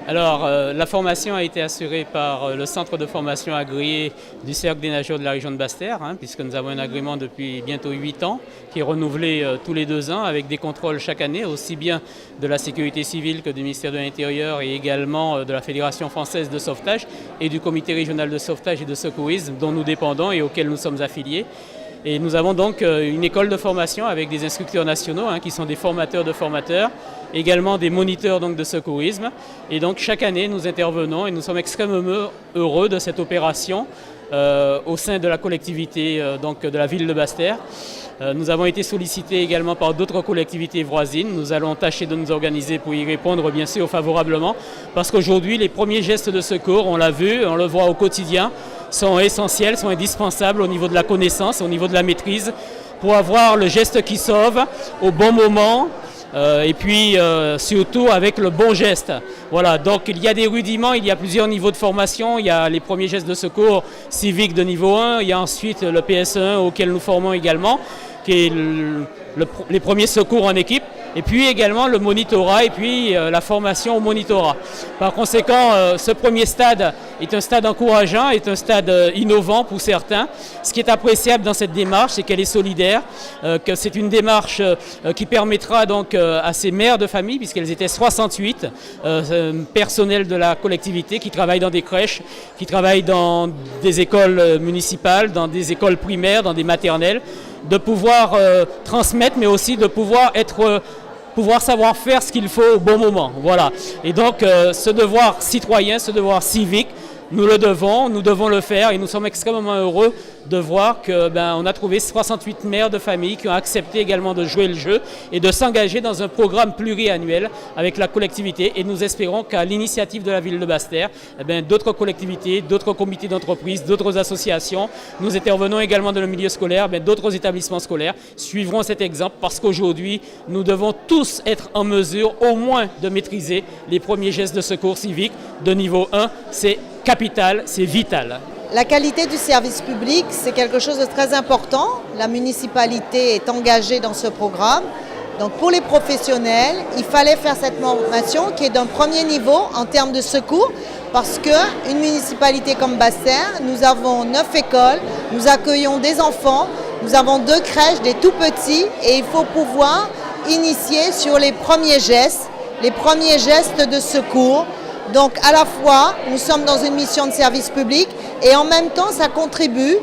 Alors, la formation a été assurée par le centre de formation agréé du Cercle des nageurs de la région de Basse-Terre, puisque nous avons un agrément depuis bientôt 8 ans, qui est renouvelé tous les 2 ans avec des contrôles chaque année, aussi bien de la sécurité civile que du ministère de l'Intérieur et également de la Fédération française de sauvetage et du comité régional de sauvetage et de secourisme dont nous dépendons et auquel nous sommes affiliés. Et nous avons donc une école de formation avec des instructeurs nationaux qui sont des formateurs de formateurs, également des moniteurs donc, de secourisme. Et donc chaque année nous intervenons et nous sommes extrêmement heureux de cette opération au sein de la collectivité donc, de la ville de Basse-Terre. Nous avons été sollicités également par d'autres collectivités voisines. Nous allons tâcher de nous organiser pour y répondre bien sûr favorablement parce qu'aujourd'hui les premiers gestes de secours, on l'a vu, on le voit au quotidien, sont essentiels, sont indispensables au niveau de la connaissance, au niveau de la maîtrise pour avoir le geste qui sauve au bon moment et puis surtout avec le bon geste. Voilà, donc il y a des rudiments, il y a plusieurs niveaux de formation, il y a les premiers gestes de secours civiques de niveau 1, il y a ensuite le PSE1 auquel nous formons également, qui est les premiers secours en équipe, et puis également le monitorat et puis la formation au monitorat. Par conséquent, ce premier stade est un stade encourageant, est un stade innovant pour certains. Ce qui est appréciable dans cette démarche, c'est qu'elle est solidaire, que c'est une démarche qui permettra donc à ces mères de famille, puisqu'elles étaient 68 personnels de la collectivité qui travaillent dans des crèches, qui travaillent dans des écoles municipales, dans des écoles primaires, dans des maternelles, de pouvoir transmettre, mais aussi de pouvoir savoir faire ce qu'il faut au bon moment. Voilà. Et donc, ce devoir citoyen, ce devoir civique, nous devons le faire et nous sommes extrêmement heureux de voir qu'on a trouvé 68 mères de famille qui ont accepté également de jouer le jeu et de s'engager dans un programme pluriannuel avec la collectivité et nous espérons qu'à l'initiative de la ville de Basse-Terre, d'autres collectivités, d'autres comités d'entreprise, d'autres associations, nous intervenons également dans le milieu scolaire, d'autres établissements scolaires suivront cet exemple parce qu'aujourd'hui, nous devons tous être en mesure au moins de maîtriser les premiers gestes de secours civique de niveau 1, c'est capital, c'est vital. La qualité du service public, c'est quelque chose de très important. La municipalité est engagée dans ce programme. Donc pour les professionnels, il fallait faire cette formation qui est d'un premier niveau en termes de secours parce qu'une municipalité comme Basse-Terre, nous avons 9 écoles, nous accueillons des enfants, nous avons 2 crèches, des tout petits et il faut pouvoir initier sur les premiers gestes de secours. Donc à la fois, nous sommes dans une mission de service public et en même temps, ça contribue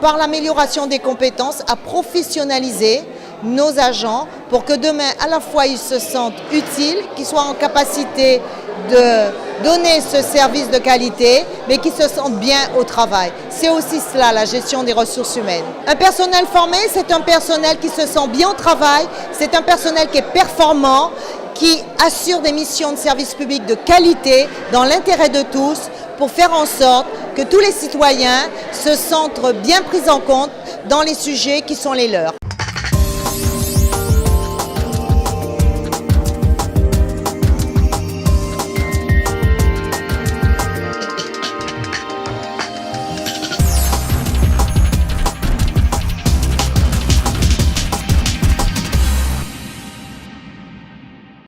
par l'amélioration des compétences à professionnaliser nos agents pour que demain, à la fois, ils se sentent utiles, qu'ils soient en capacité de donner ce service de qualité, mais qu'ils se sentent bien au travail. C'est aussi cela, la gestion des ressources humaines. Un personnel formé, c'est un personnel qui se sent bien au travail, c'est un personnel qui est performant, qui assure des missions de service public de qualité dans l'intérêt de tous pour faire en sorte que tous les citoyens se sentent bien pris en compte dans les sujets qui sont les leurs.